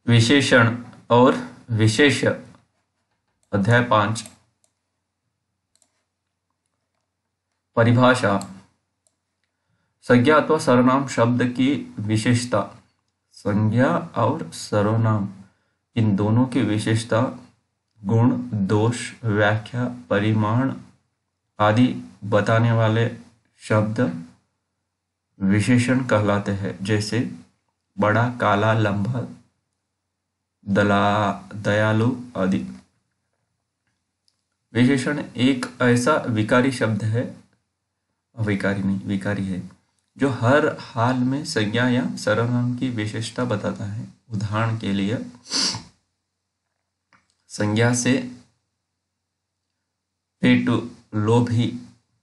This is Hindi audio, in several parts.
विशेषण और विशेष्य अध्याय 5 परिभाषा। संज्ञा अथवा सर्वनाम शब्द की विशेषता। संज्ञा और सर्वनाम इन दोनों की विशेषता, गुण, दोष, व्याख्या, परिमाण आदि बताने वाले शब्द विशेषण कहलाते हैं। जैसे बड़ा, काला, लंबा, दयालु आदि। विशेषण एक ऐसा विकारी शब्द है, अविकारी नहीं, विकारी है, जो हर हाल में संज्ञा या सर्वनाम की विशेषता बताता है। उदाहरण के लिए, संज्ञा से पेटु, लोभी,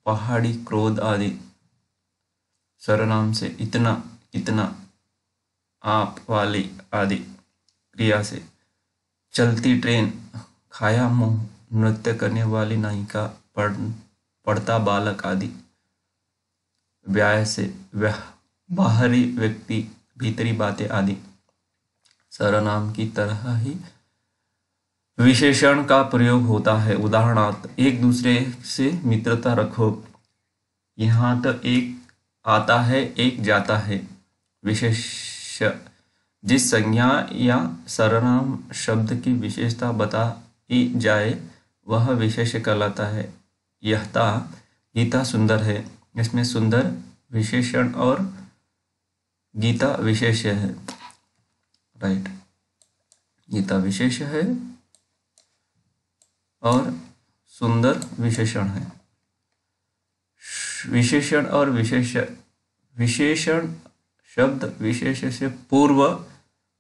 पहाड़ी, क्रोध आदि। सर्वनाम से इतना, कितना, आप, वाली आदि। क्रिया से चलती ट्रेन, खाया मुंह, नृत्य करने वाली नायिका, पढ़ता बालक आदि। व्याय से बाहरी व्यक्ति, भीतरी बातें आदि। सर्वनाम की तरह ही विशेषण का प्रयोग होता है। उदाहरणार्थ, एक दूसरे से मित्रता रखो, यहाँ तो एक आता है, एक जाता है। विशेष जिस संज्ञा या सर्वनाम शब्द की विशेषता बताई जाए वह विशेष्य कहलाता है। यह था गीता सुंदर है, इसमें सुंदर विशेषण और गीता विशेष्य है। राइट, गीता विशेष्य है और सुंदर विशेषण है। विशेषण और विशेष्य। विशेषण शब्द विशेष्य से पूर्व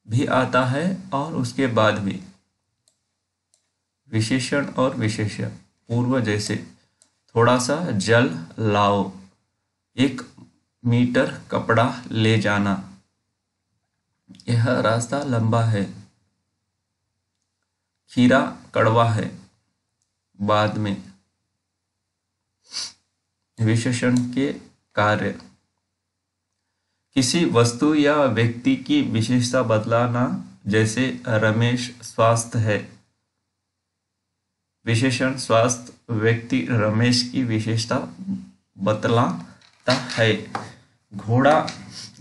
भी आता है और उसके बाद भी। विशेषण और विशेष्य पूर्व जैसे थोड़ा सा जल लाओ, 1 मीटर कपड़ा ले जाना, यह रास्ता लंबा है, खीरा कड़वा है। बाद में। विशेषण के कार्य। किसी वस्तु या व्यक्ति की विशेषता बतलाना, जैसे रमेश स्वस्थ है। विशेषण स्वस्थ व्यक्ति रमेश की विशेषता बतलाता है। घोड़ा,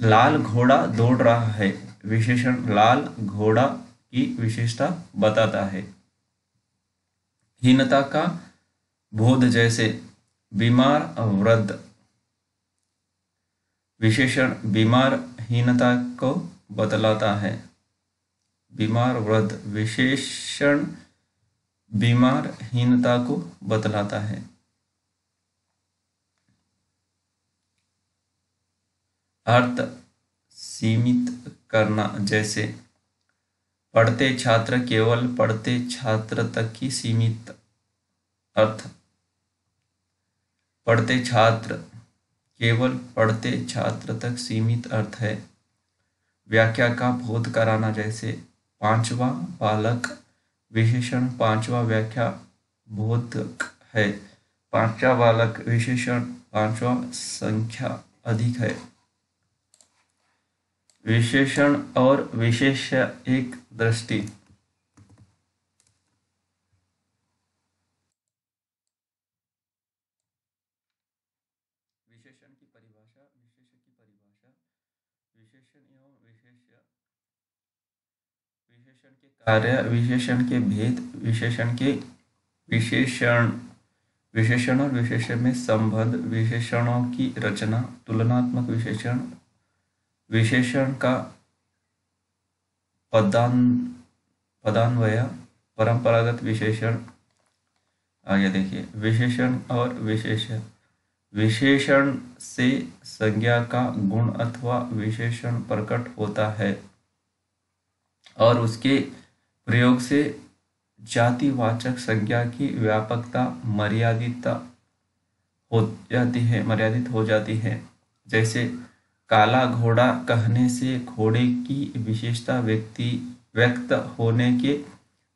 लाल घोड़ा दौड़ रहा है। विशेषण लाल घोड़ा की विशेषता बताता है। हीनता का बोध, जैसे बीमार वृद्ध। विशेषण बीमार हीनता को बतलाता है। बीमार वृद्ध विशेषण बीमार हीनता को बतलाता है। अर्थ सीमित करना, जैसे पढ़ते छात्र केवल पढ़ते छात्र तक ही सीमित। अर्थ पढ़ते छात्र केवल पढ़ते छात्र तक सीमित अर्थ है। व्याख्या का बोध कराना, जैसे 5वां बालक। विशेषण 5वां व्याख्या बोधक है। 5वां बालक विशेषण 5वां संख्या अधिक है। विशेषण और विशेष्य एक दृष्टि। विशेषण की परिभाषा, विशेष्य की परिभाषा। विशेषण एवं विशेष्य। विशेषण के कार्य, विशेषण के भेद, विशेषण के विशेषण। विशेषण और विशेष्य में संबंध, विशेषणों की रचना, तुलनात्मक विशेषण, विशेषण का पदान्वय, परंपरागत विशेषण। आगे देखिए, विशेषण और विशेष्य। विशेषण से संज्ञा का गुण अथवा विशेषण प्रकट होता है और उसके प्रयोग से जातिवाचक संज्ञा की व्यापकता मर्यादित हो जाती है। जैसे काला घोड़ा कहने से घोड़े की विशेषता व्यक्त होने के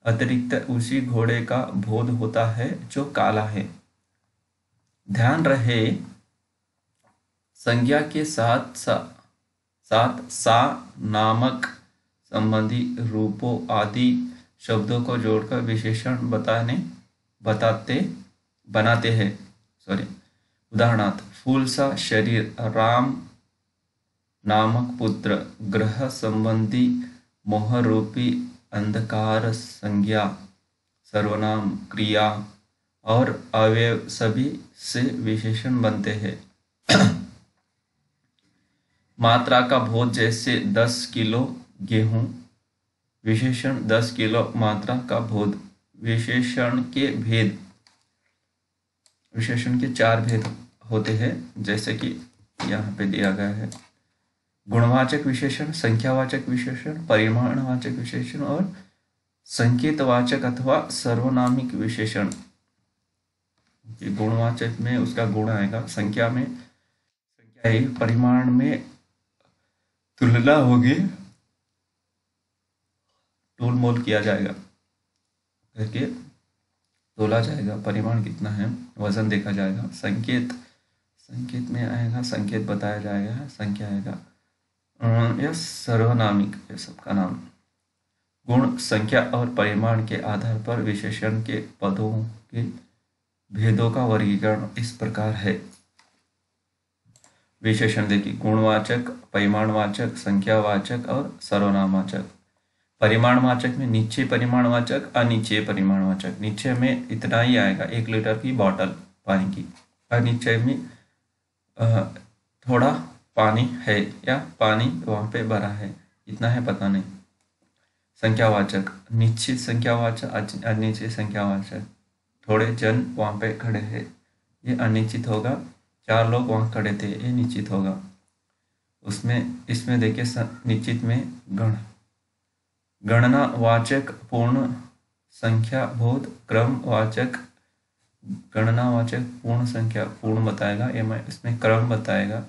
अतिरिक्त उसी घोड़े का बोध होता है जो काला है। ध्यान रहे, संज्ञा के साथ सा नामक संबंधी रूपों आदि शब्दों को जोड़कर विशेषण बनाते हैं। उदाहरणार्थ, फूल सा शरीर, राम नामक पुत्र, ग्रह संबंधी मोह रूपी अंधकार संज्ञा, सर्वनाम, क्रिया और अवयव सभी से विशेषण बनते हैं। मात्रा का बोध, जैसे 10 किलो गेहूं, विशेषण 10 किलो। मात्रा का बोध, विशेषण के 4 भेद होते हैं, जैसे कि यहाँ पे दिया गया है। गुणवाचक विशेषण, संख्यावाचक विशेषण, परिमाणवाचक विशेषण और संकेतवाचक अथवा सर्वनामिक विशेषण। गुणवाचक में उसका गुण आएगा, संख्या में संख्या है, परिमाण में तुलना होगी, टोल मोल किया जाएगा करके तोला जाएगा, परिमाण कितना है, वजन देखा जाएगा। संकेत में आएगा, संकेत बताया जाएगा, संख्या आएगा, या सर्वनामिक, ये सबका नाम। गुण, संख्या और परिमाण के आधार पर विशेषण के पदों के भेदों का वर्गीकरण इस प्रकार है। विशेषण देखिए, गुणवाचक, परिमाणवाचक, संख्यावाचक और सर्वनामवाचक। परिमाणवाचक में निश्चय परिमाणवाचक, अनिश्चय परिमाणवाचक। निश्चय में इतना ही आएगा, 1 लीटर की बॉटल पानी की। अनिश्चय में थोड़ा पानी है या पानी वहाँ पे भरा है, इतना है पता नहीं। संख्यावाचक, निश्चित संख्यावाचक, अनिश्चित संख्यावाचक। थोड़े जन वहाँ पे खड़े हैं, ये अनिश्चित होगा। 4 लोग वहाँ खड़े थे, ये निश्चित होगा। इसमें देखिए, निश्चित में गणनावाचक, पूर्ण संख्या बोध। क्रमवाचक, गणनावाचक पूर्ण संख्या, पूर्ण बताएगा, इसमें क्रम बताएगा।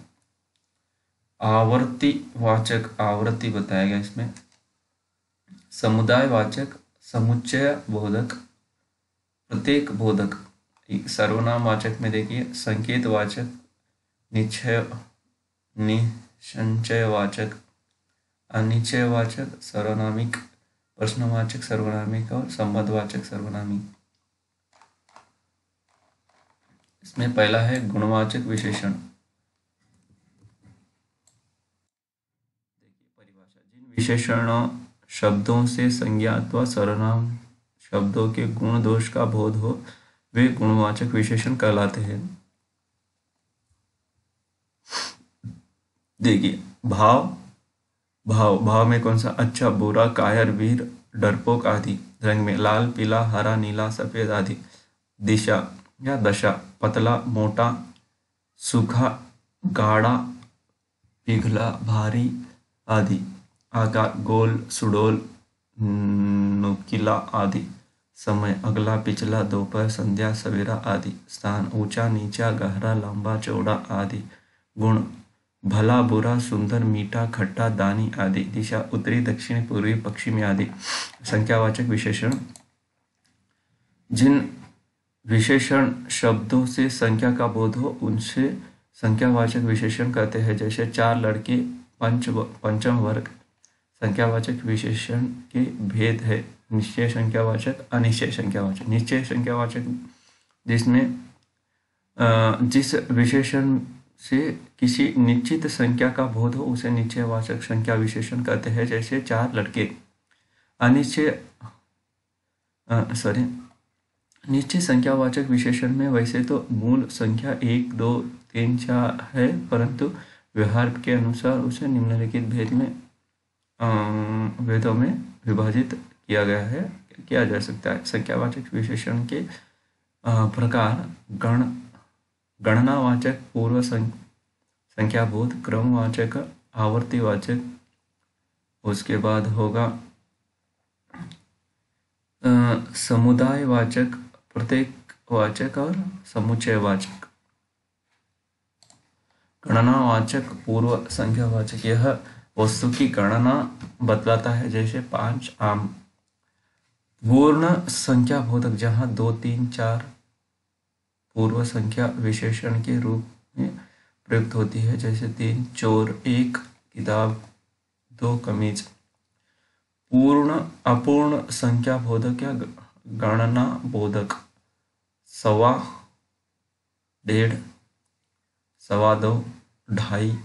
आवर्तीवाचक, आवृत्ति बताएगा इसमें। समुदायवाचक, समुच्चय बोधक, प्रत्येक बोधक। सर्वनामवाचक में देखिए, संकेतवाचक, निसंचयवाचक, अनिश्चयवाचक, सर्वनामिक, प्रश्नवाचक सर्वनामिक और संबंधवाचक सर्वनामिक। इसमें पहला है गुणवाचक विशेषण। देखिए परिभाषा, जिन विशेषणों शब्दों से संज्ञा अथवा सर्वनाम शब्दों के गुण दोष का बोध हो, वे गुणवाचक विशेषण कहलाते हैं। देखिए, भाव में कौन सा? अच्छा, बुरा, कायर, वीर, डरपोक आदि। रंग में लाल, पीला, हरा, नीला, सफेद आदि। दिशा या दशा, पतला, मोटा, सूखा, गाढ़ा, पिघला, भारी आदि। आकार, गोल, सुडौल, नुकीला आदि। समय, अगला, पिछला, दोपहर, संध्या, सवेरा आदि। स्थान, ऊंचा, नीचा, गहरा, लंबा, चौड़ा आदि। गुण, भला, बुरा, सुंदर, मीठा, खट्टा, दानी आदि। दिशा, उत्तरी, दक्षिण, पूर्वी, पश्चिमी आदि। संख्यावाचक विशेषण, जिन विशेषण शब्दों से संख्या का बोध हो उनसे संख्यावाचक विशेषण कहते हैं। जैसे 4 लड़के, पंचम वर्ग। संख्यावाचक विशेषण के भेद है निश्चय संख्यावाचक, अनिश्चय संख्यावाचक। निश्चय संख्यावाचक जिसमें जिस विशेषण से किसी निश्चित संख्या का बोध हो उसे निश्चयवाचक संख्या विशेषण कहते हैं। जैसे 4 लड़के। निश्चय संख्यावाचक विशेषण में वैसे तो मूल संख्या 1, 2, 3, 4 है, परंतु व्यवहार के अनुसार उसे निम्नलिखित भेदों में विभाजित किया जा सकता है। संख्यावाचक विशेषण के प्रकार: गणनावाचक, पूर्व संख्याबोध, क्रमवाचक, आवर्तीवाचक। उसके बाद होगा समुदायवाचक, प्रत्येकवाचक और समुच्चयवाचक। गणनावाचक, पूर्व संख्यावाचक, यह वस्तु की गणना बतलाता है। जैसे 5 आम। पूर्ण संख्या बोधक, जहाँ 2, 3, 4 पूर्व संख्या विशेषण के रूप में प्रयुक्त होती है। जैसे 3 चोर, 1 किताब, 2 कमीज। पूर्ण अपूर्ण संख्या बोधक या गणना बोधक। सवा, डेढ़, सवा दो, ढाई।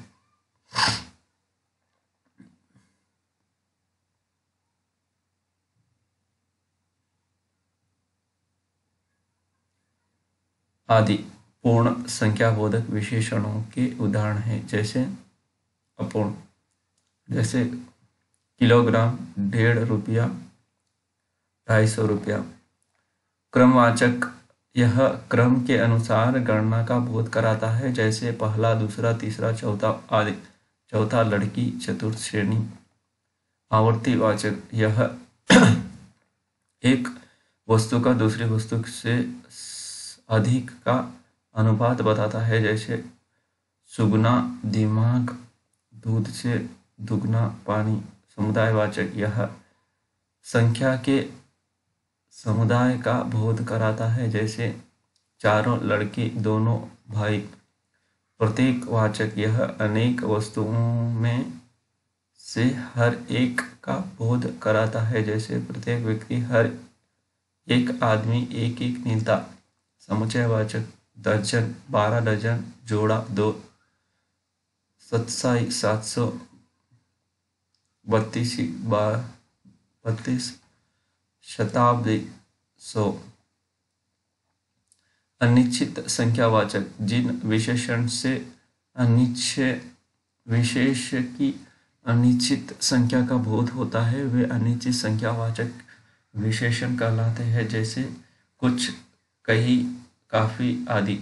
आदि पूर्ण संख्याबोधक विशेषणों के उदाहरण हैं। जैसे अपूर्ण, जैसे किलोग्राम, 1.5 रुपया, 250 रुपया। क्रमवाचक, यह क्रम के अनुसार गणना का बोध कराता है, जैसे पहला, दूसरा, तीसरा, चौथा आदि। चौथा, लड़की, चतुर्थ श्रेणी। आवर्तीवाचक, यह एक वस्तु का दूसरी वस्तु से अधिक का अनुपात बताता है, जैसे सुगुना दिमाग, दूध से दुगना पानी। समुदायवाचक, यह संख्या के समुदाय का बोध कराता है, जैसे चारों लड़के, दोनों भाई। प्रतीकवाचक, यह अनेक वस्तुओं में से हर एक का बोध कराता है, जैसे प्रत्येक व्यक्ति, हर एक आदमी, एक एक नेता। समुच्चयवाचक, दर्जन, 12 डजन, जोड़ा, 2। सत्साई, 700, 32, शताब्दी, 100। अनिश्चित संख्यावाचक, जिन विशेषण से विशेष की अनिश्चित संख्या का बोध होता है वे अनिश्चित संख्यावाचक विशेषण कहलाते हैं, जैसे कुछ, कई, काफी आदि।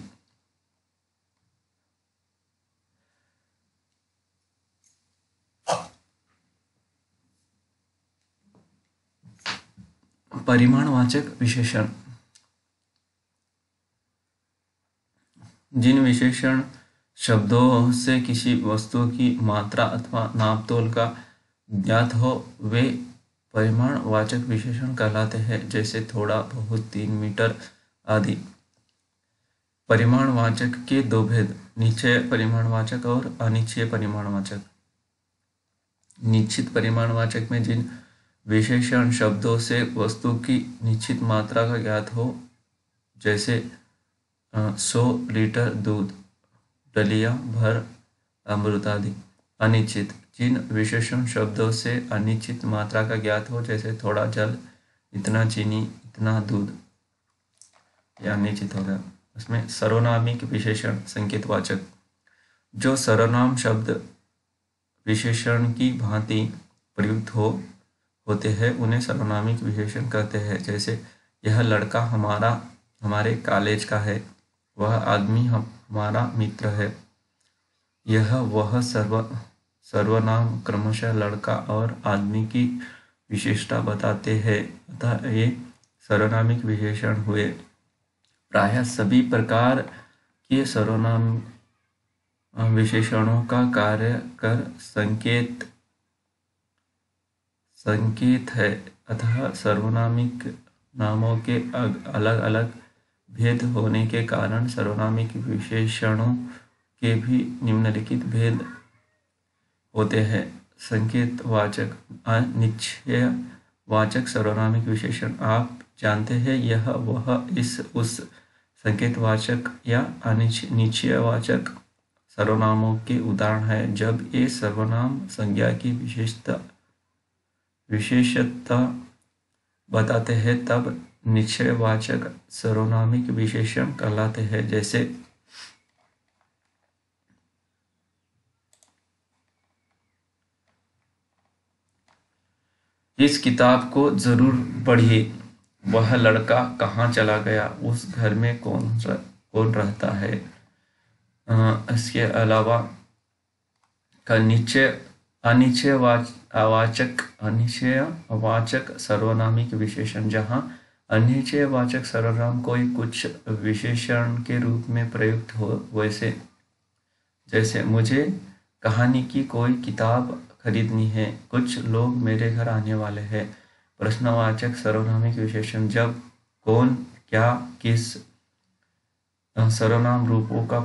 परिमाणवाचक विशेषण, जिन विशेषण शब्दों से किसी वस्तु की मात्रा अथवा नापतोल का ज्ञात हो वे परिमाणवाचक विशेषण कहलाते हैं, जैसे थोड़ा, बहुत, 3 मीटर आदि। परिमाणवाचक के दो भेद, निश्चय परिमाणवाचक और अनिश्चय परिमाणवाचक। निश्चित परिमाणवाचक में जिन विशेषण शब्दों से वस्तु की निश्चित मात्रा का ज्ञात हो, जैसे 100 लीटर दूध, डलिया भर अमृत आदि। अनिश्चित, जिन विशेषण शब्दों से अनिश्चित मात्रा का ज्ञात हो, जैसे थोड़ा जल, इतना चीनी, इतना दूध। यह अनिश्चित हो गया। उसमें सर्वनामिक विशेषण संकेतवाचक, जो सर्वनाम शब्द विशेषण की भांति प्रयुक्त होते हैं उन्हें सर्वनामिक विशेषण कहते हैं, जैसे यह लड़का हमारे कॉलेज का है, वह आदमी हमारा मित्र है। यह वह सर्वनाम क्रमशः लड़का और आदमी की विशेषता बताते हैं, अतः ये सर्वनामिक विशेषण हुए। प्रायः सभी प्रकार के सर्वनाम विशेषणों का कार्य कर संकेत है, अतः सर्वनामिक नामों के अलग अलग भेद होने के कारण सर्वनामिक विशेषणों के भी निम्नलिखित भेद होते हैं। संकेतवाचक, अनिश्चयवाचक सर्वनामिक विशेषण, आप जानते हैं, यह, वह, इस, उस। संकेतवाचक या अनिश्चयवाचक सर्वनामों के उदाहरण हैं जब ये सर्वनाम संज्ञा की विशेषता बताते हैं तब निश्चयवाचक सर्वनामिक विशेषण कहलाते हैं, जैसे इस किताब को जरूर पढ़िए, वह लड़का कहाँ चला गया, उस घर में कौन रहता है। इसके अलावा अनिश्चयवाचक सर्वनामिक विशेषण, जहाँ अनिश्चयवाचक सर्वनाम कोई कुछ विशेषण के रूप में प्रयुक्त हो, वैसे जैसे मुझे कहानी की कोई किताब खरीदनी है, कुछ लोग मेरे घर आने वाले हैं। प्रश्नवाचक सर्वनामिक विशेषण, जब कौन, क्या, किस सर्वनाम रूपों का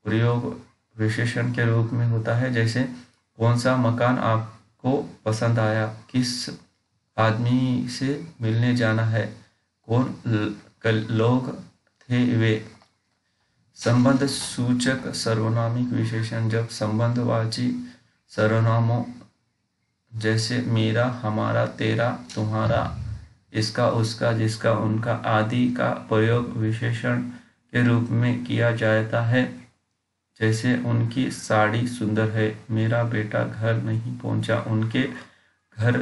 प्रयोग विशेषण के रूप में होता है, जैसे कौन सा मकान को पसंद आया, किस आदमी से मिलने जाना है, कौन लोग थे वे। संबंध सूचक सर्वनामिक विशेषण जब संबंधवाची सर्वनामों जैसे मेरा, हमारा, तेरा, तुम्हारा, इसका, उसका, जिसका, उनका आदि का प्रयोग विशेषण के रूप में किया जाता है, जैसे उनकी साड़ी सुंदर है, मेरा बेटा घर नहीं पहुंचा, उनके घर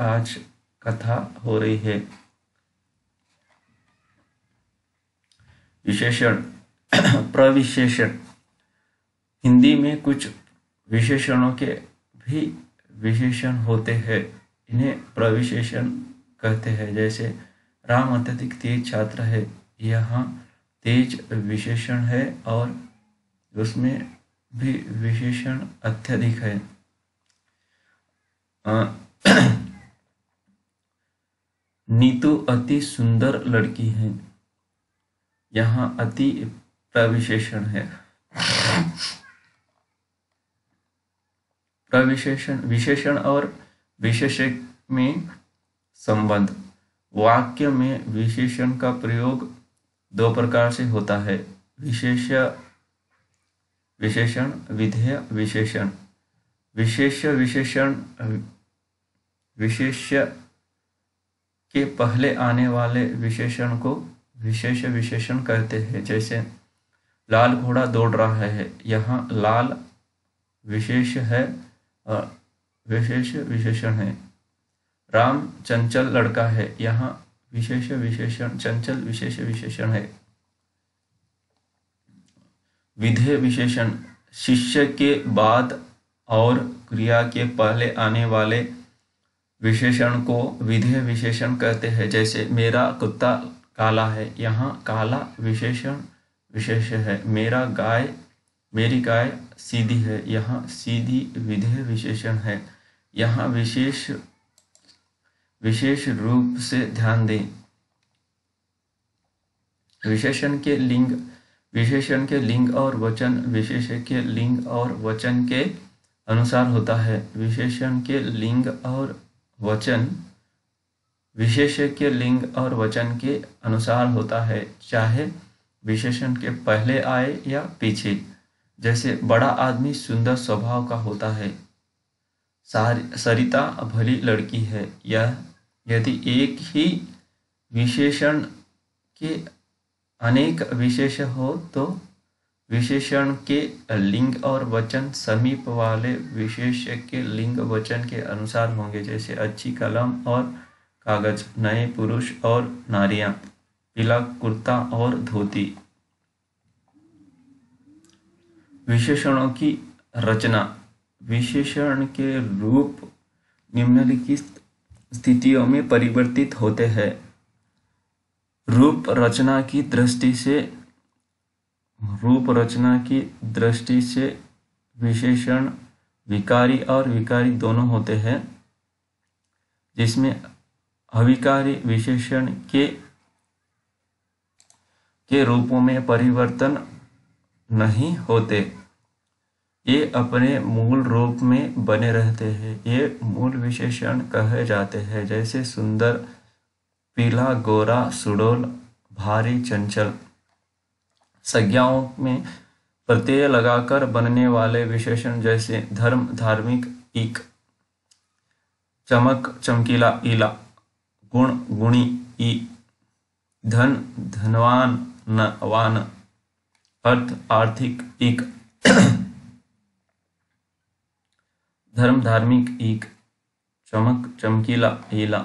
आज कथा हो रही है। विशेषण प्रविशेषण हिंदी में कुछ विशेषणों के भी विशेषण होते हैं, इन्हें प्रविशेषण कहते हैं। जैसे राम अत्यधिक तेज छात्र है, यहाँ तेज विशेषण है और उसमें भी विशेषण अत्यधिक है। नीतू अति सुंदर लड़की है, यहाँ अति प्रविशेषण है। प्रविशेषण विशेषण और विशेषक में संबंध। वाक्य में विशेषण का प्रयोग दो प्रकार से होता है, विशेष विशेषण, विधेय विशेषण। विशेष विशेषण विशेष के पहले आने वाले विशेषण को विशेष विशेषण कहते हैं। जैसे लाल घोड़ा दौड़ रहा है, यहाँ लाल विशेष है और विशेष विशेषण है। राम चंचल लड़का है, यहाँ विशेष विशेषण चंचल विशेष विशेषण है। विधेय विशेषण शिष्य के बाद और क्रिया के पहले आने वाले विशेषण को विधेय विशेषण कहते हैं। जैसे मेरा कुत्ता काला है, यहाँ काला विशेषण विशेष है। मेरी गाय सीधी है, यहाँ सीधी विधेय विशेषण है। यहाँ विशेष रूप से ध्यान दें, विशेषण के लिंग और वचन विशेषण के लिंग और वचन के अनुसार होता है। विशेषण के लिंग और वचन विशेषण के लिंग और वचन के अनुसार होता है, चाहे विशेषण के पहले आए या पीछे। जैसे बड़ा आदमी सुंदर स्वभाव का होता है, सरिता भली लड़की है। यह यदि एक ही विशेषण के अनेक विशेष हो तो विशेषण के लिंग और वचन समीप वाले विशेष के लिंग वचन के अनुसार होंगे। जैसे अच्छी कलम और कागज, नए पुरुष और नारियां, पीला कुर्ता और धोती। विशेषणों की रचना। विशेषण के रूप निम्नलिखित स्थितियों में परिवर्तित होते हैं। रूप रचना की दृष्टि से विशेषण विकारी और विकारी दोनों होते हैं, जिसमें अविकारी विशेषण के रूपों में परिवर्तन नहीं होते, ये अपने मूल रूप में बने रहते हैं। ये मूल विशेषण कहे जाते हैं, जैसे सुंदर, पीला, गोरा, सुडौल, भारी, चंचल। संज्ञाओं में प्रत्यय लगाकर बनने वाले विशेषण जैसे धर्म, धार्मिक, ईक, चमक, चमकीला, ईला, गुण, गुणी, ई, धन, धनवान, वान, अर्थ, आर्थिक, ईक। धर्म, धार्मिक, ईक, चमक, चमकीला, ईला।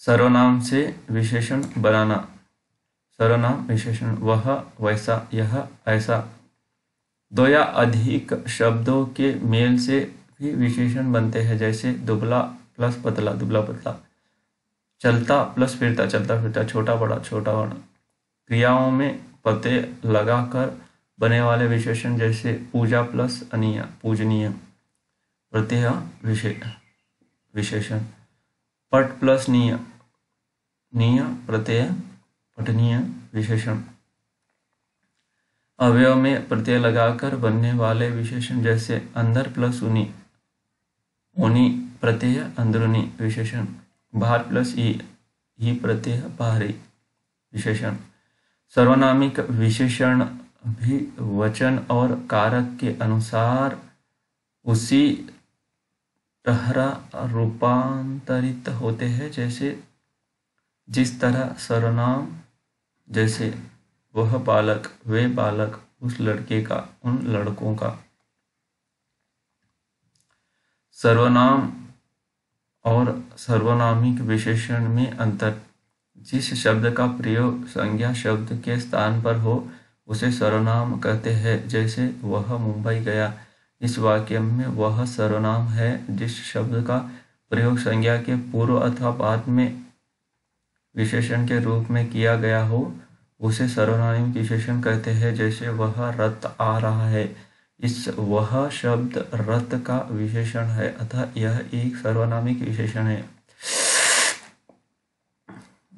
सर्वनाम से विशेषण बनाना। सर्वनाम विशेषण वह, वैसा, यह, ऐसा। दो या अधिक शब्दों के मेल से भी विशेषण बनते हैं। जैसे दुबला प्लस पतला, दुबला पतला। चलता प्लस फिरता, चलता फिरता। छोटा बड़ा, छोटा बड़ा। क्रियाओं में प्रत्यय लगाकर बने वाले विशेषण जैसे पूजा प्लस अनीय, पूजनीय। प्रत्यय विशेषण। पट प्लस नीय, नीय प्रत्यय, पठनीय विशेषण। अवयव में प्रत्यय लगाकर बनने वाले विशेषण जैसे अंदर प्लस उनी, उनी प्रत्यय अंदरूनी विशेषण, बाहर प्लस ही प्रत्यय बाहरी विशेषण। सर्वनामिक विशेषण भी वचन और कारक के अनुसार उसी तरह रूपांतरित होते हैं जैसे जिस तरह सर्वनाम, जैसे वह बालक, वे बालक, उस लड़के का, उन लड़कों का। सर्वनाम और सर्वनामिक विशेषण में अंतर। जिस शब्द का प्रयोग संज्ञा शब्द के स्थान पर हो उसे सर्वनाम कहते हैं। जैसे वह मुंबई गया, इस वाक्य में वह सर्वनाम है। जिस शब्द का प्रयोग संज्ञा के पूर्व अथवा बाद में विशेषण के रूप में किया गया हो उसे सर्वनामिक विशेषण कहते हैं। जैसे वह रथ आ रहा है, इस वह शब्द रथ का विशेषण है, अतः यह एक सर्वनामिक विशेषण है।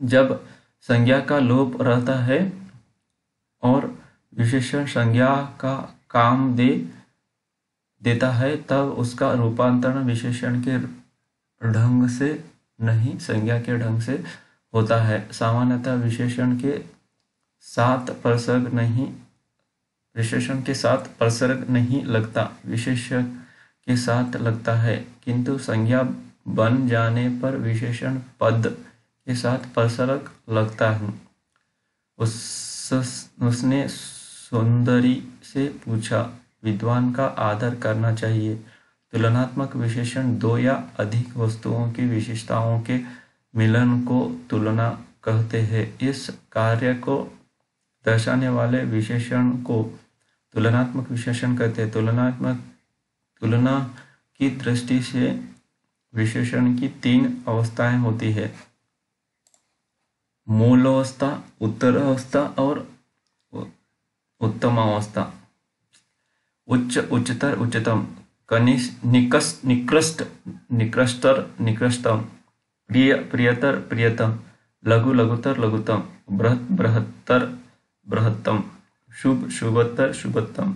जब संज्ञा का लोप रहता है और विशेषण संज्ञा का काम देता है तब उसका रूपांतरण विशेषण के ढंग से नहीं, संज्ञा के ढंग से होता है। सामान्यतः विशेषण के साथ प्रसर्ग नहीं लगता, विशेषण के साथ लगता है, किंतु संज्ञा बन जाने पर विशेषण पद के साथ प्रसर्ग लगता है। उसने सुंदरी से पूछा, विद्वान का आदर करना चाहिए। तुलनात्मक विशेषण दो या अधिक वस्तुओं की विशेषताओं के मिलन को तुलना कहते हैं। इस कार्य को दर्शाने वाले विशेषण को तुलनात्मक विशेषण कहते हैं। तुलना की दृष्टि से विशेषण की तीन अवस्थाएं होती है: मूलावस्था, उत्तरावस्था और उत्तमावस्था। उच्च, उच्चतर, उच्चतम, कनिष्ठ, निकृष्ट, निकृष्टर, निकृष्टम, प्रिय, प्रियतर, प्रियतम, लघु, लघुतर, लघुतम, बृहत्, बृहत्तर, बृहत्तम, शुभ, शुभतर, शुभतम।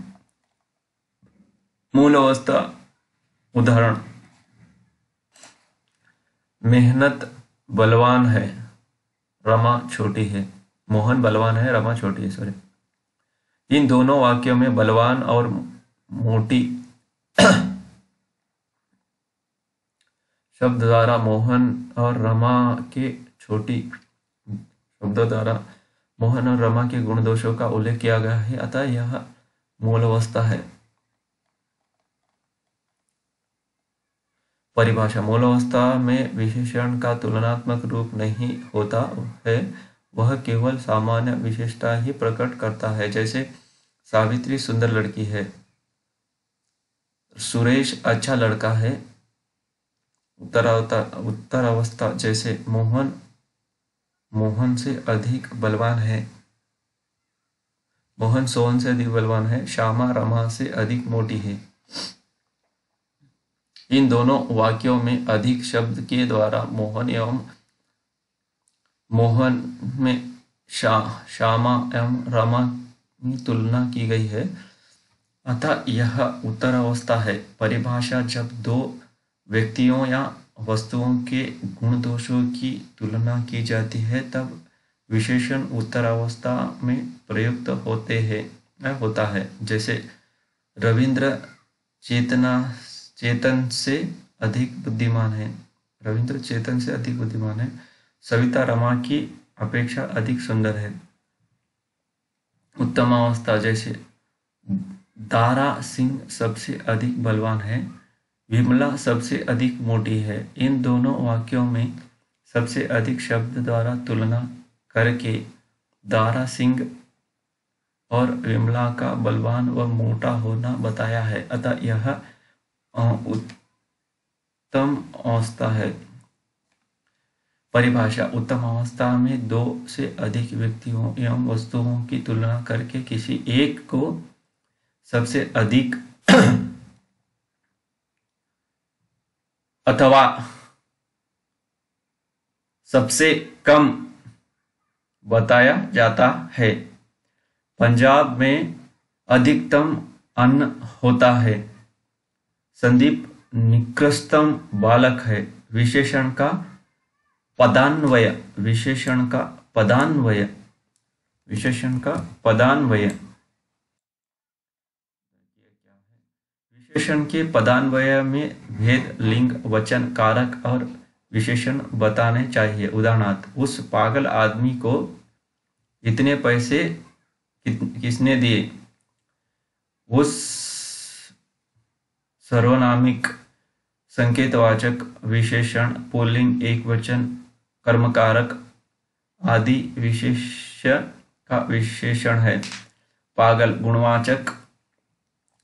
मूल अवस्था उदाहरण: मेहनत बलवान है, रमा छोटी है। मोहन बलवान है, रमा छोटी है। सॉरी, इन दोनों वाक्यों में बलवान और मोटी शब्द द्वारा मोहन और रमा के छोटी शब्द द्वारा मोहन और रमा के गुण दोषों का उल्लेख किया गया है, अतः यह मूल अवस्था है। परिभाषा: मूल अवस्था में विशेषण का तुलनात्मक रूप नहीं होता है, वह केवल सामान्य विशेषता ही प्रकट करता है। जैसे सावित्री सुंदर लड़की है, सुरेश अच्छा लड़का है। उत्तरावस्था: जैसे मोहन से अधिक बलवान है, मोहन सोहन से अधिक बलवान है। श्यामा रमा से अधिक मोटी है। इन दोनों वाक्यों में अधिक शब्द के द्वारा मोहन में श्यामा एवं रमा की तुलना की गई है, अतः यह उत्तरावस्था है। परिभाषा: जब दो व्यक्तियों या वस्तुओं के गुण दोषों की तुलना की जाती है तब विशेषण उत्तरावस्था में प्रयुक्त होता है। जैसे रविंद्र चेतन से अधिक बुद्धिमान है, रविंद्र चेतन से अधिक बुद्धिमान है। सविता रमा की अपेक्षा अधिक सुंदर है। उत्तमावस्था: जैसे दारा सिंह सबसे अधिक बलवान है, विमला सबसे अधिक मोटी है। इन दोनों वाक्यों में सबसे अधिक शब्द द्वारा तुलना करके दारा सिंह और विमला का बलवान व मोटा होना बताया है, अतः यह उत्तम अवस्था है। परिभाषा: उत्तम अवस्था में दो से अधिक व्यक्तियों एवं वस्तुओं की तुलना करके किसी एक को सबसे अधिक अथवा सबसे कम बताया जाता है। पंजाब में अधिकतम अन्न होता है। संदीप निकृष्टतम बालक है। विशेषण का पदान्वय, विशेषण का पदान्वय, विशेषण का पदान्वय। विशेषण के पदान्वय में भेद, लिंग, वचन, कारक और विशेषण बताने चाहिए। उदाहरणार्थ, उस पागल आदमी को इतने पैसे किसने दिए? उस सर्वनामिक, संकेतवाचक, विशेषण, पुल्लिंग, एकवचन, कर्मकारक आदि विशेष्य का विशेषण है। पागल गुणवाचक,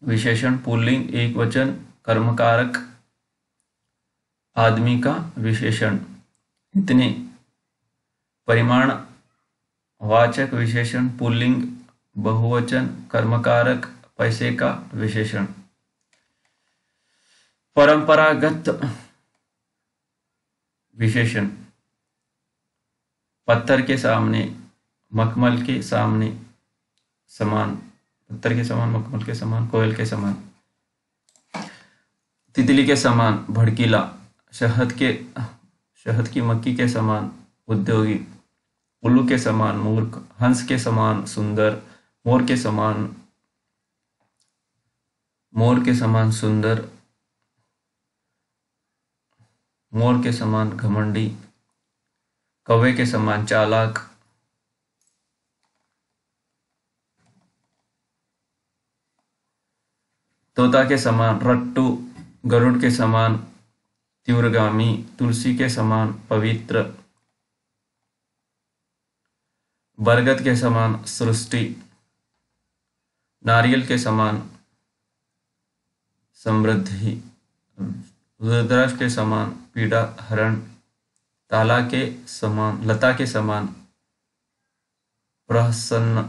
विशेषण, पुल्लिंग, एकवचन, कर्मकारक, आदमी का विशेषण। इतने परिमाण वाचक विशेषण, पुल्लिंग, बहुवचन, कर्मकारक, पैसे का विशेषण। परंपरागत विशेषण, पत्थर के सामने, मखमल के सामने, समान, पत्थर के समान, मखमल के समान, कोयल के समान, तितली के समान, भड़कीला, शहद की मक्खी के समान, उद्योगी, उल्लू के समान, मूर्ख, हंस के समान, सुंदर, मोर के समान सुंदर, मोर के समान घमंडी, कौवे के समान चालाक, तोता के समान रट्टू, गरुड़ के समान तीव्रगामी, तुलसी के समान पवित्र, बरगद के समान सृष्टि, नारियल के समान समृद्धि, रुद्राक्ष के समान पीड़ा हरण, लता के समान प्रसन्न,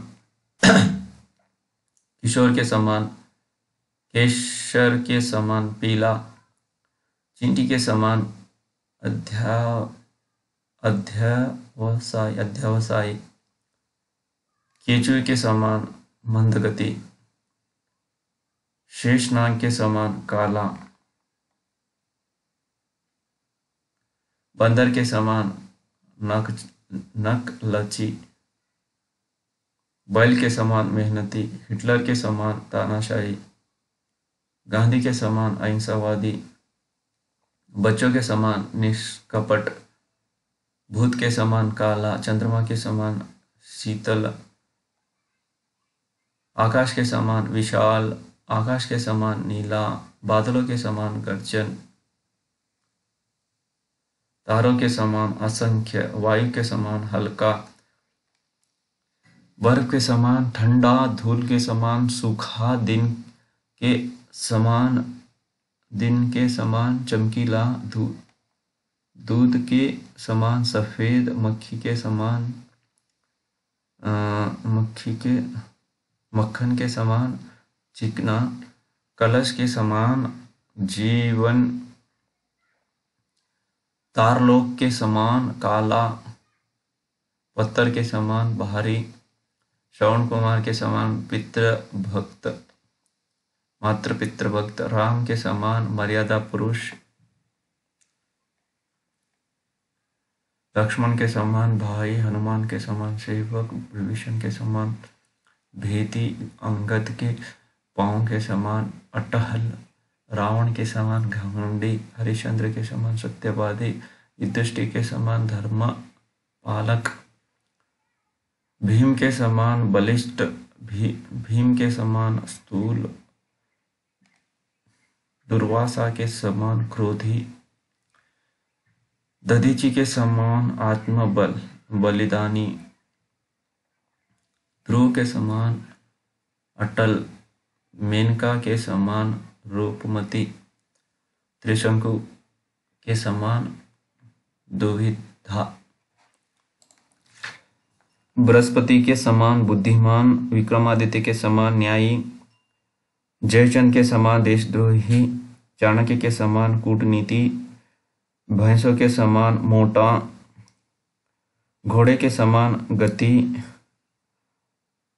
किशोर के समान केसर के समान पीला, चींटी के समान अध्यावसायी, केचुए के समान मंदगति, शेषनाग के समान काला, बंदर के समान नक लची, बैल के समान मेहनती, हिटलर के समान तानाशाही, गांधी के समान अहिंसावादी, बच्चों के समान निष्कपट, भूत के समान काला, चंद्रमा के समान शीतल, आकाश के समान विशाल, आकाश के समान नीला, बादलों के समान गर्जन, तारों के समान असंख्य, वायु के समान हल्का, बर्फ के समान ठंडा, धूल के समान सूखा, दिन के समान चमकीला, दूध के समान सफेद, मक्खन के समान चिकना, कलश के समान जीवन, तारलोक के समान काला, पत्थर के समान भारी, श्रवण कुमार के समान मात्र पितृभक्त, राम के समान मर्यादा पुरुष, लक्ष्मण के समान भाई, हनुमान के समान सेवक, विभीषण के समान भेदी, अंगद के पांव के समान अटहल, रावण के समान घमंडी, हरिश्चंद्र के समान सत्यवादी, युधिष्ठिर के समान धर्म पालक, भीम के समान बलिष्ठ, भीम के समान स्थूल, दुर्वासा के समान क्रोधी, दधीची के समान आत्मबल बलिदानी, ध्रुव के समान अटल, मेनका के समान रूपमती, त्रिशंकु के समान दुविधा, बृहस्पति के समान बुद्धिमान, विक्रमादित्य के समान न्यायी, जयचंद के समान देशद्रोही, चाणक्य के समान कूटनीति, भैंसों के समान मोटा, घोड़े के समान गति,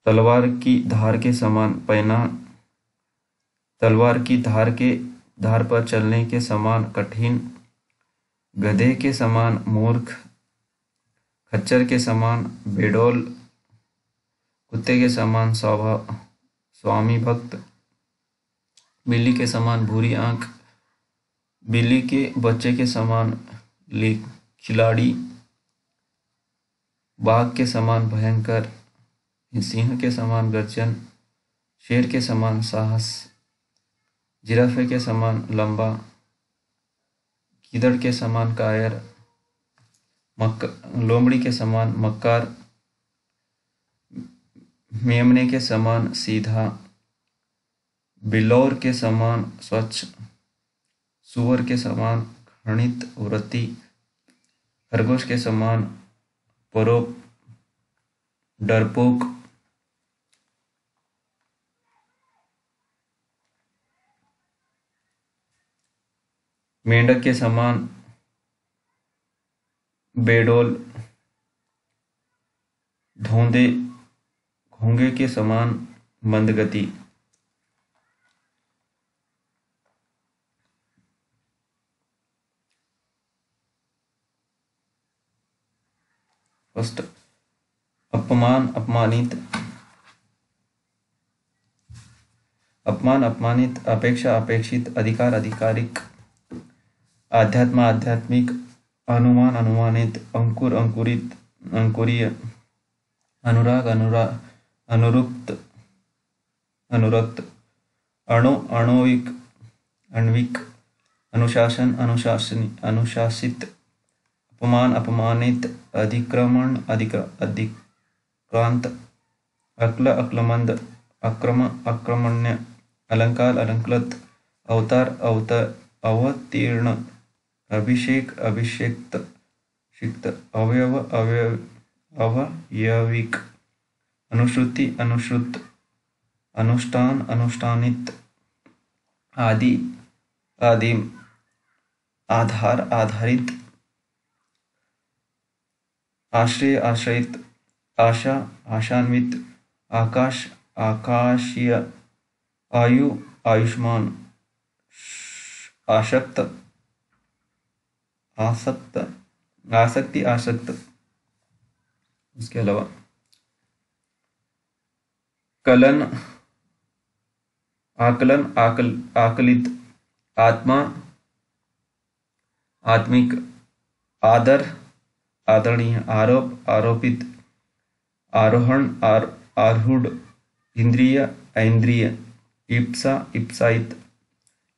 तलवार की धार के समान पहना, तलवार की धार पर चलने के समान कठिन, गधे के समान मूर्ख, खच्चर के समान बेडौल, कुत्ते के समान स्वामी भक्त, बिल्ली के समान भूरी आंख, बिल्ली के बच्चे के समान खिलाड़ी, बाघ के समान भयंकर, सिंह के समान गर्जन, शेर के समान साहस, जिराफे के समान लंबा, गीदड़ के समान कायर, लोमड़ी के समान मक्कार, मेमने के समान सीधा, बिल्लौर के समान स्वच्छ, सूअर के समान घृणित वृत्ति, खरगोश के समान डरपोक, मेंढक के समान बेडौल, घोंगे के समान मंदगति। फर्स्ट, अपमान अपमानित, अपमान अपमानित, अपेक्षा अपेक्षित, अधिकार आधिकारिक, आध्यात्म आध्यात्मिक, अनुमान अनुमानित, अंकुर अंकुरित अंकुरीय, अनुराग अनुरुक्त अनुरक्त, अणु आणविक आणविक, अनुशासन अनुशासित, अपमान अपमानित, अधिक्रमण अधिक्रांत, अक्ल अक्लमंद, अक्रमण्य, अलंकार अलंकृत, अवतार अवतीर्ण, अभिषेक अभिषेक्त, अवयव अवयविक, अनुश्रुति अनुश्रुत, अनुष्ठान अनुष्ठानित, आदि आदिम, आधार आधारित, आश्रय आश्रयित, आशा आशान्वित, आकाश आकाशीय, आयु आयुष्मान, आसक्त आसक्त आसक्ति आसक्त। इसके अलावा कलन आकलन आकलित, आत्मा आत्मिक, आदर आदरणीय, आरोप आरोपित, आरोहण आरूढ़, इंद्रिय ऐन्द्रिय, इप्सा इप्साइत,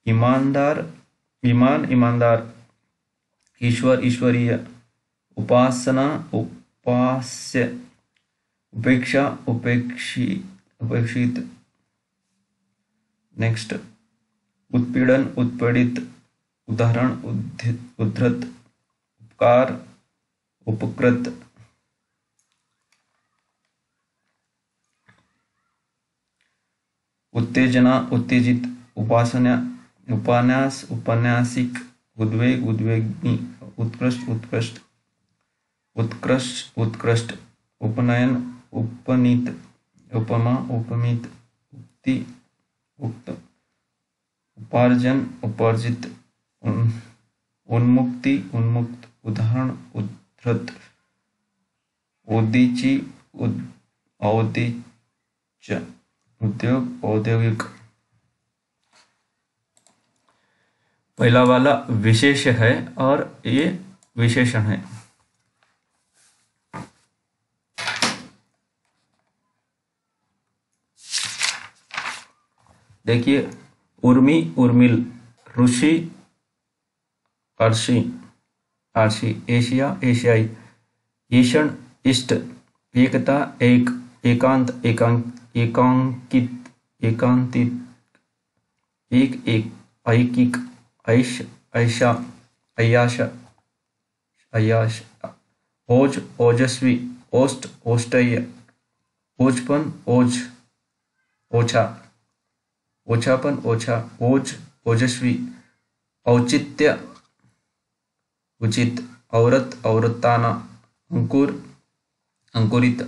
ईमानदार ईमानदार, ईश्वर ईश्वरीय, उपासना उपास्य, उपेक्षा उपेक्षित। नेक्स्ट, उत्पीड़न उत्पीड़ित, उदाहरण उद्धृत, उपकार उपकृत, उत्तेजना उत्तेजित, उपासना उपन्यास उपन्यासिक, उद्वेग उद्वेगनी, उत्कृष्ट उत्कृष्ट उत्कृष्ट, उपनयन उपनीत, उपमा उपमित, उक्ति उक्त, उपार्जन उपार्जित, उन्मुक्ति उन्मुक्त, उदाहरण उद्धृत, उदीची औदीच, उद्योग औद्योगिक। पहला वाला विशेष है और ये विशेषण है। देखिए, उर्मी उर्मिल, ऋषि अर्षि आरसी, एशिया एशियाई, ईषण इष्ट, एकता एक, एकांत एकांकित एकांतिक, एक ऐकिक, ऐश ऐशा, अय्याश अय्याश, ओज ओजस्वी, ओष्ट ओष्टय, ओजपन ओज ओछा, ओछापन ओछा, ओज ओजस्वी, औचित्य उचित, औरत औरताना, अंकुर अंकुरित,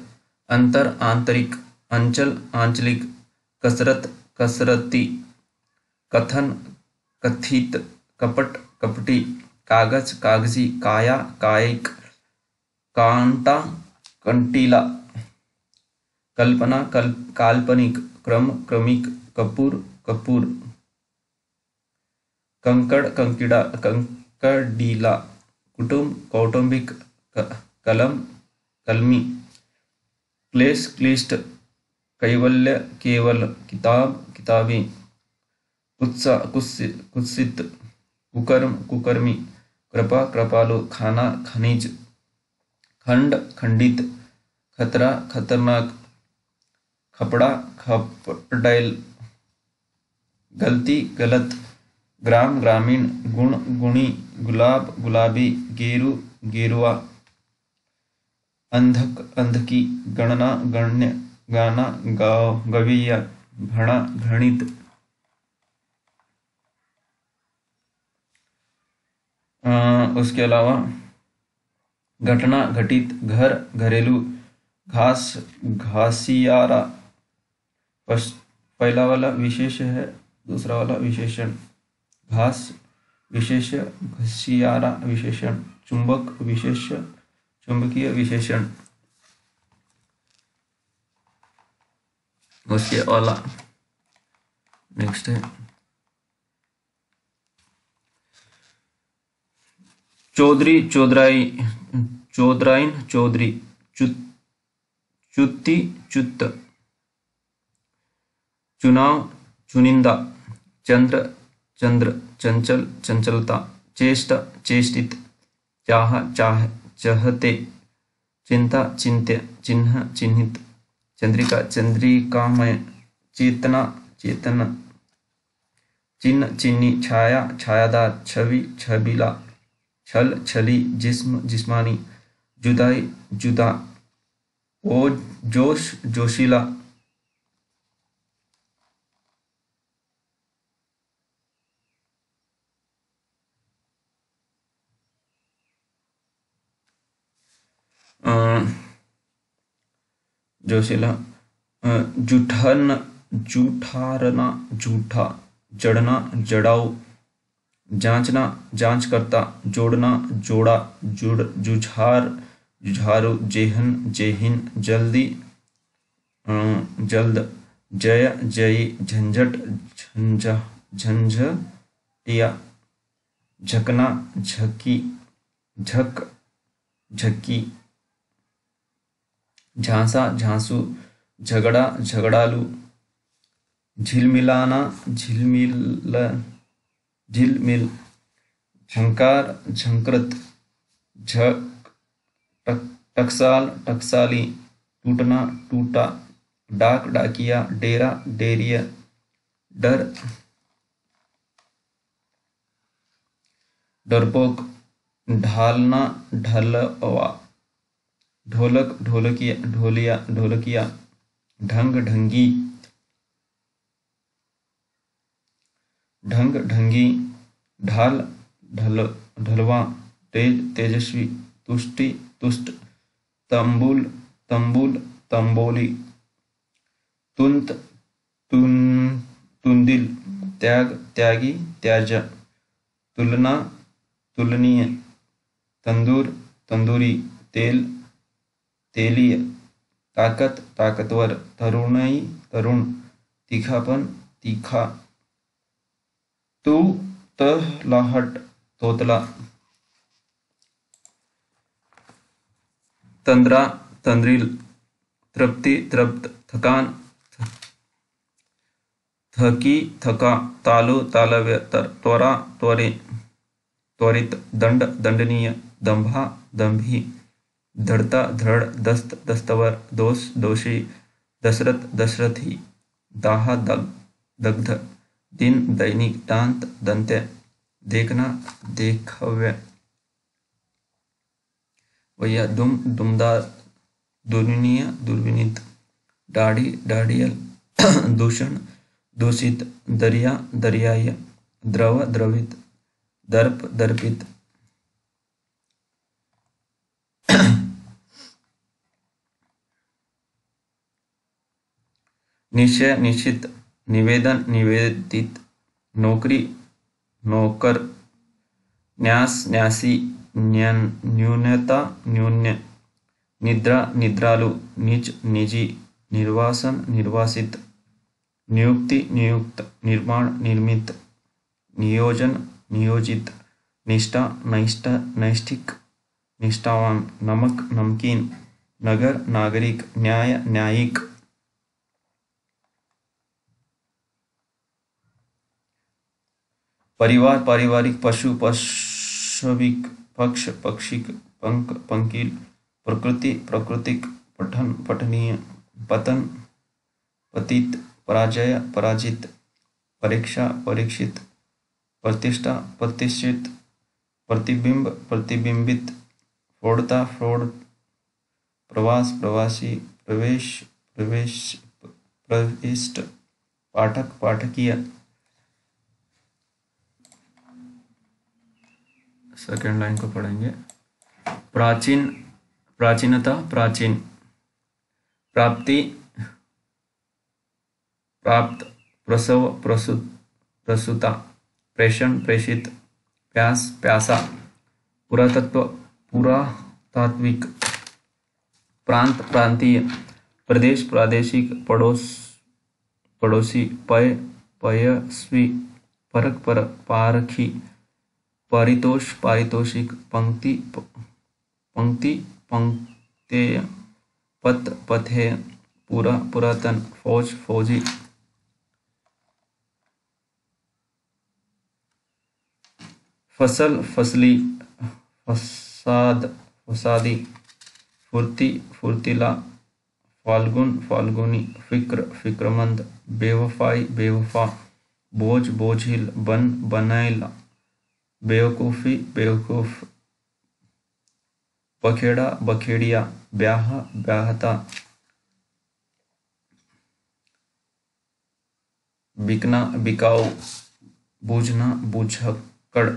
अंतर आंतरिक, अंचल आंचलिक, कसरत कसरती, कथन कथित, कपट कपटी, कागज कागजी, काया कायिक, कांटा कंटीला, कल्पना काल्पनिक, क्रम क्रमिक, कपूर कपूर, कंकड़ कंकिड़ा कंकड़ीला, कुटुंब कौटुंबिक, कलम कलमी, क्लेश क्लिष्ट, कैवल्य केवल, किताब किताबी, कुत्सा कुत्सित, कुकर्म कुकर्मी, कृपा कृपालु, खाना खनिज, खंड खंडित, खतरा खतरनाक, खपड़ा खपड़ैल, गलती गलत, ग्राम ग्रामीण, गुण गुणी, गुलाब गुलाबी, गेरू गेरुआ, अंधक अंधकी, गणना गण्य, गाना गवैया, भणा घृणित। उसके अलावा घटना घटित, घर घरेलू, घास घासियारा, पहला वाला विशेष है, दूसरा वाला विशेषण, घास विशेष, घसियारा विशेषण, चुंबक विशेष, चुंबकीय विशेषण। उसके अलावा नेक्स्ट है चौधरी चौधराई, चौधराइन चौधरी, चुत्ती चुत्त, चुनाव चुनिंदा, चंद्र चंद्र, चंचल चंचलता, चेष्टा चेष्टित, चाह चाह चाहते, चिंता चिंत्य, चिन्ह चिन्हित, चंद्रिका चंद्रिकामय, चेतना चेतन, चिन्ह चिन्नी, छाया छायादार, छवि छबीला, छल छली, जिस्म जिस्मानी, जुदाई जुदा, ओ जोश जोशीला। जोशीला, जूठन जूठारना जूठा, जड़ना जड़ाऊ, जांचना जांचकर्ता, जोड़ना जोड़ा, जुझार जुझारू, जेहन जेहिन, जल्दी जल्द, जय जयी, झंझट झंझा झंझटिया, झकना झकी, झक झक्की, झांसा झांसू, झगड़ा झगड़ालू, झिलमिलाना झिलमिल झिलमिल, झंकार झंकृत, झक टकसाल टकसाली, टूटना टूटा, डाक डाकिया, डेरा डेरिया, डर डरपोक, ढालना ढलवा, ढोलक ढोलकिया ढोलिया ढोलकिया, ढंग ढंगी, ढंग ढंगी, ढाल ढलवा, तेज तेजस्वी, तुष्टि तुष्ट, तंबुल तंबुल तंबोली, तुंत तुंदिल, त्याग त्यागी त्याजा, तुलना तुलनीय, तंदूर तंदूरी, तेल तेलीय, ताकत ताकतवर, तरुणाई तरुण, तीखापन तीखा, तू तहलाहट तोतला, तंद्रा तंद्रिल, तृप्ति तृप्त, थकान थकी थका, तालु तालव्य, त्वरा त्वरे त्वरित, दंड दंडनीय, दंभा दंभी, दृढ़ता दृढ़, दस्त दस्तवर, दोष दोषी, दशरथ दशरथी, दाहा दग्ध, दिन दैनिक, दांत दंत्य, देखना देखव्य, वैया दुम दुमदार, दुर्विनीय दुर्विनीत, दाढ़ी दाढ़ियल, दूषण दूषित, दरिया दरियाय, द्रव द्रवित, दर्प दर्पित। निश्चय निश्चित, निवेदन निवेदित, नौकरी नौकर, न्यास न्यासी, न्यूनता न्यून्य, निद्रा निद्रालु, निज निजी, निर्वासन निर्वासित, नियुक्ति नियुक्त, निर्माण निर्मित, नियोजन नियोजित, निष्ठा नैष्ठ नैष्ठिक, निष्ठावान, नमक नमकीन, नगर नागरिक, न्याय न्यायिक। परिवार पारिवारिक, पशु पशविक, पक्ष पक्षिक, पंख पंकिल, प्रकृति प्राकृतिक, पठन पठनीय, पतन पतित, पराजय पराजित, परीक्षा परीक्षित, प्रतिष्ठा प्रतिष्ठित, प्रतिबिंब प्रतिबिंबित, फोड़ता फोड़, प्रवास प्रवासी, प्रवेश प्रवेश, प्रविष्ट, पाठक पाठकीय। सेकेंड लाइन को पढ़ेंगे। प्राचीन प्राचीनता प्राचीन, प्राप्ति प्राप्त, प्रसव प्रसूत प्रसूता, प्रेषण प्रेषित, प्यास प्यासा, पुरातत्व पुरातात्विक, प्रांत प्रांतीय, प्रदेश प्रादेशिक, पड़ोस पड़ोसी, पय पयस्वी, परक परक, पारखी, पारितोष पारितोषिक, पंक्ति पंक्ति पंक्तेय, पथ पथेय, पूरा पुरातन, फौज फौजी। फसल फसली, फसाद फसादी, फुर्ती फुर्तीला, फाल्गुन फाल्गुनी, फिक्र फिक्रमंद, बेवफाई बेवफा, बोझ बोझिल, बन बनैला, बेवकूफ़ी बेवकूफ़, बखेड़ा बखेड़िया, ब्याह ब्याहता, बिकना बिकाऊ, बूझना बूझक्कड़,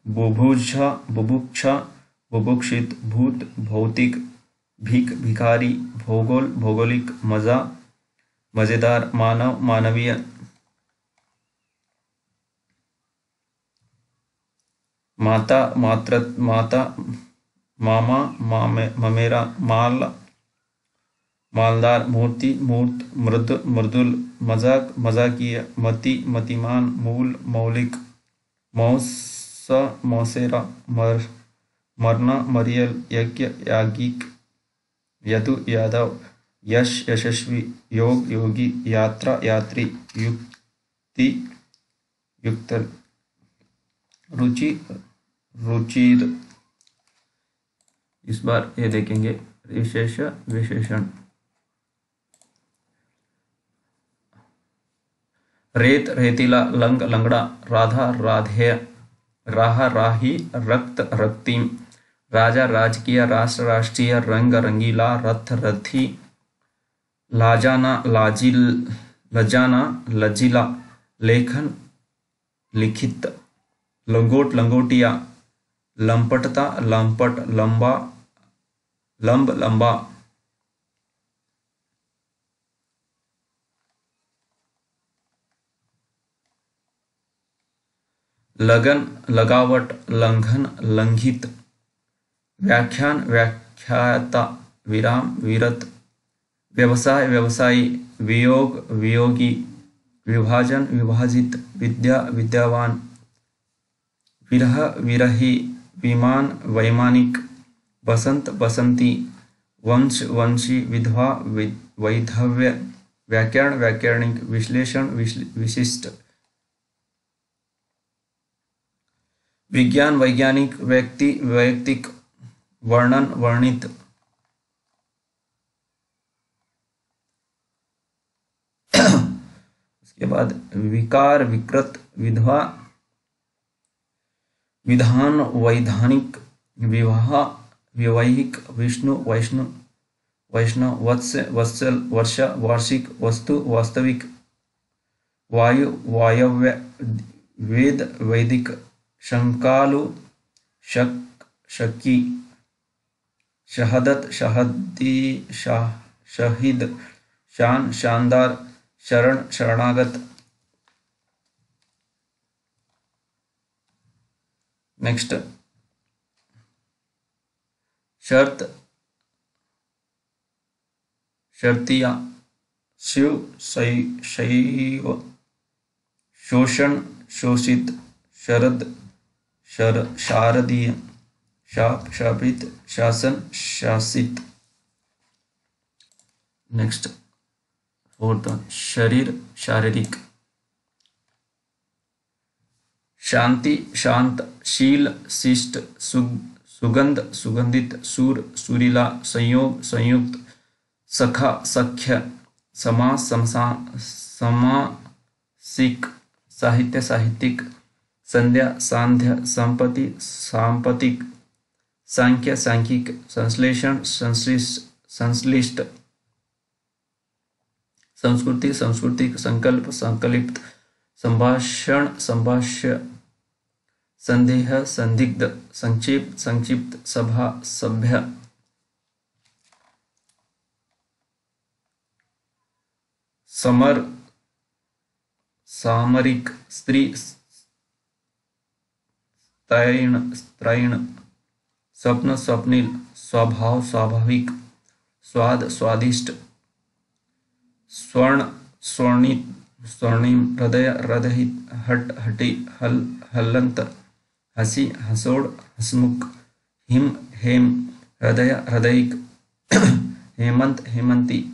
बुभुक्षा बुभुक्षा, बुभुक्षित, भूत भौतिक, भीख भिखारी, भूगोल भौगोलिक, मजा मजेदार, मानव मानवीय। माता मात्र माता, मामा ममेरा, माल मालदार, मूर्ति मूर्त, मृद मृदुल, मजाक मजाकिया, मति मतिमान, मूल मौलिक, मौस मौसेरा, मरना मरियल, यज्ञ याज्ञिक, यदु यादव, यश यशस्वी, योग योगी, यात्रा यात्री, युक्ति युक्त, रुचि रुचिर। इस बार ये देखेंगे विशेष विशेषण। रेत रेतीला, लंग लंगड़ा, राधा राधेय, राह राही, रक्त रक्तिम, राजा राजकीय, राष्ट्र राष्ट्रीय, रंग रंगीला, रथ रथी, लाजाना लाजिल, लजाना लजिला, लेखन लिखित, लंगोट लंगोटिया, लंपटता लंपट, लंबा लंब लंबा। लगन लगावट, लंघन लंघित, व्याख्यान व्याख्याता, विराम विरत, व्यवसाय व्यवसायी, वियोग वियोगी, विभाजन विभाजित, विद्या विद्यावान, विरह विरही, विमान वैमानिक, बसंत बसंती, वंश वंशी, विधवा वैधव्य, व्याकरण व्याकरणिक, विश्लेषण विशिष्ट, विज्ञान वैज्ञानिक, व्यक्ति वैयक्तिक, वर्णन वर्णित। उसके बाद विकार विकृत, विधवा, विधान वैधानिक, विवाह वैवाहिक, विष्णु वैष्णव वैष्णव, वत्स वत्सल, वर्ष वार्षिक, वस्तु वास्तविक, वायु वायव्य, वेद वैदिक, शंकालु शक शकी, शहादत, शहादी, शहीद, शान, शानदार, शरण, शरणागत। नेक्स्ट शर्त, शर्तिया, शिव, शैव, शोषण, शोषित, शरद, शारदीय, शाप, शापित, शासन, शासित। नेक्स्ट फोर्थ शरीर, शारीरिक, शांति, शांत, शील, शिष्ट, सुगंध, सुगंधित, सूर, सुरीला, संयोग, संयुक्त, सखा, सख्य, समास, समासिक, साहित्य, साहित्यिक, संध्या, सांध्य, संपत्ति, सांपत्तिक, सांख्य, सांख्यिक, संश्लेषण, संश्लिष्ट, संस्कृति, सांस्कृतिक, संकल्प, संकल्पित, संभाषण, संभाष्य, संदेह, संदिग्ध, संक्षिप्त, संक्षिप्त, सभा, सभ्य। समर, सामरिक, स्त्री, स्त्रैण, स्वप्न, स्वप्निल, स्वभाव, स्वाभाविक, स्वाद, स्वादिष्ट, स्वर्ण, स्वर्णित, स्वर्णिम, हृदय, हृदयित, हट, हटी, हलंत, हसी, हसोड़, हसमुख, हिम, हेम, हृदय, हृदयिक, हेमंत, हेमंती,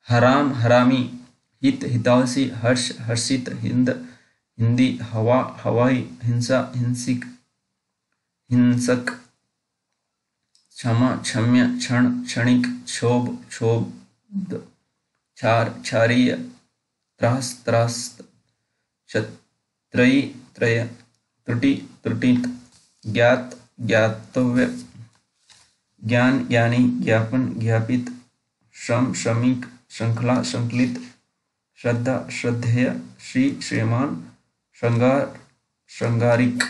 हराम, हरामी, हित, हितैषी, हर्ष, हर्षित, हिंद, हिंदी, हवा, हवाई, हिंसा, हिंसिक, हिंसक, क्षमा, क्षम्य, क्षण, क्षणिक, क्षोभ, क्षोभ, क्षार, क्षारीय, त्रास, त्रास्त, त्रयी, त्रय, त्रुटि, त्रुटित, ज्ञात, ज्ञातव्य, ज्ञान, ज्ञानी, ज्ञापन, ज्ञापित, श्रम, श्रमिक, श्रृंखला, श्रृंखलित, श्रद्धा, श्रद्धेय, श्री, श्रीमान, श्रृंगार, श्रृंगारिक।